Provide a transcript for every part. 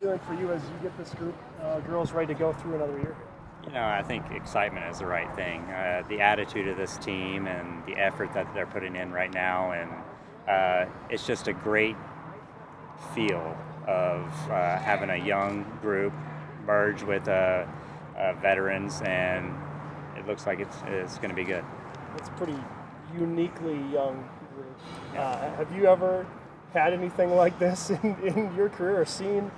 feeling for you as you get this group girls ready to go through another year? I think excitement is the right thing. The attitude of this team and the effort that they're putting in right now, and it's just a great feel of having a young group merge with veterans, and it looks like it's going to be good. It's a pretty uniquely young group. Have you ever had anything like this in your career, or seen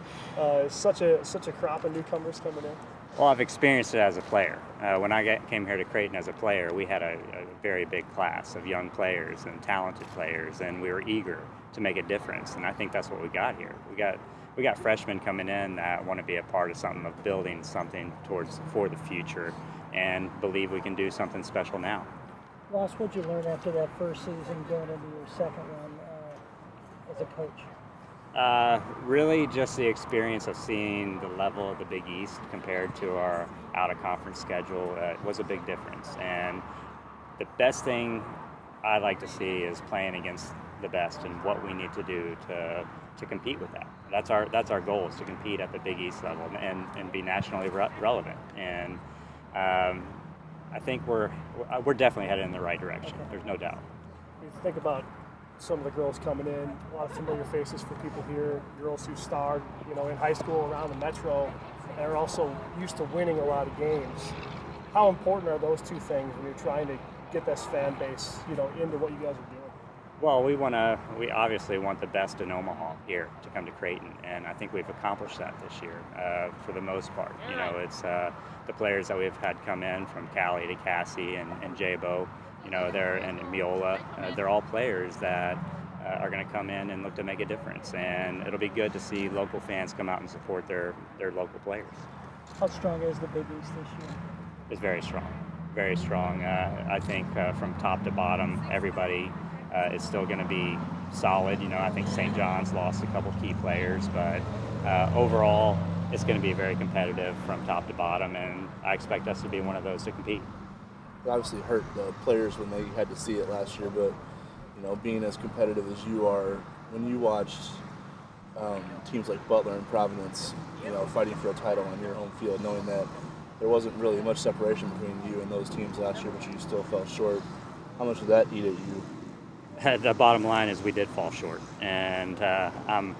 such a crop of newcomers coming in? Well, I've experienced it as a player. When I came here to Creighton as a player, we had a very big class of young players and talented players, and we were eager to make a difference. And I think that's what we got here. We got freshmen coming in that want to be a part of something, of building something for the future, and believe we can do something special now. Ross, what'd you learn after that first season going into your second one as a coach? Really just the experience of seeing the level of the Big East compared to our out-of-conference schedule was a big difference. And the best thing I like to see is playing against the best and what we need to do to compete with that. That's our goal, is to compete at the Big East level and be nationally relevant. And I think we're definitely headed in the right direction. Okay. There's no doubt. You think about some of the girls coming in, a lot of familiar faces for people here, girls who starred, in high school around the Metro, and are also used to winning a lot of games. How important are those two things when you're trying to get this fan base, into what you guys are doing? Well, we obviously want the best in Omaha here to come to Creighton, and I think we've accomplished that this year for the most part. It's the players that we've had come in from Callie to Cassie and Jabo, and Miola. They're all players that are going to come in and look to make a difference, and it'll be good to see local fans come out and support their local players. How strong is the Big East this year? It's very strong, very strong. I think from top to bottom, everybody is still going to be solid. I think St. John's lost a couple key players, but overall, it's going to be very competitive from top to bottom, and I expect us to be one of those to compete. It obviously hurt the players when they had to see it last year, but being as competitive as you are, when you watched teams like Butler and Providence, fighting for a title on your home field, knowing that there wasn't really much separation between you and those teams last year, but you still fell short, how much did that eat at you? The bottom line is we did fall short, and I'm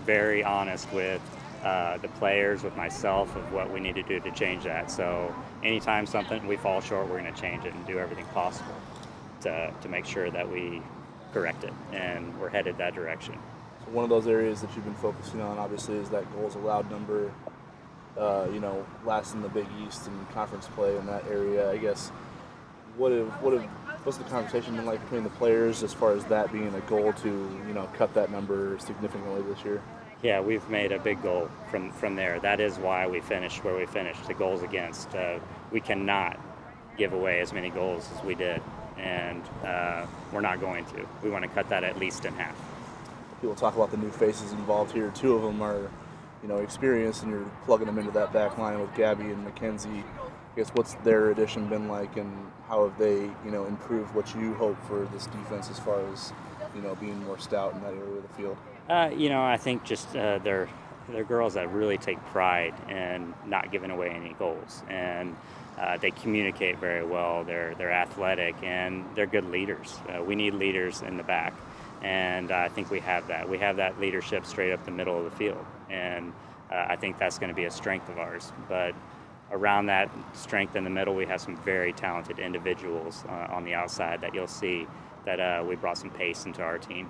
very honest with the players, with myself, of what we need to do to change that. So anytime we fall short, we're going to change it and do everything possible to make sure that we correct it, and we're headed that direction. So one of those areas that you've been focusing on, obviously, is that goals allowed number, last in the Big East and conference play in that area. I guess, what's the conversation been like between the players as far as that being a goal to, cut that number significantly this year? Yeah, we've made a big goal from there. That is why we finished where we finished, the goals against. We cannot give away as many goals as we did, and we're not going to. We want to cut that at least in half. People talk about the new faces involved here. Two of them are, experienced, and you're plugging them into that back line with Gabby and Mackenzie. I guess, what's their addition been like, and how have they, improved what you hope for this defense as far as, being more stout in that area of the field? I think just they're girls that really take pride in not giving away any goals, and they communicate very well. They're athletic, and they're good leaders. We need leaders in the back, and I think we have that. We have that leadership straight up the middle of the field, and I think that's going to be a strength of ours. But around that strength in the middle, we have some very talented individuals on the outside that you'll see that we brought some pace into our team.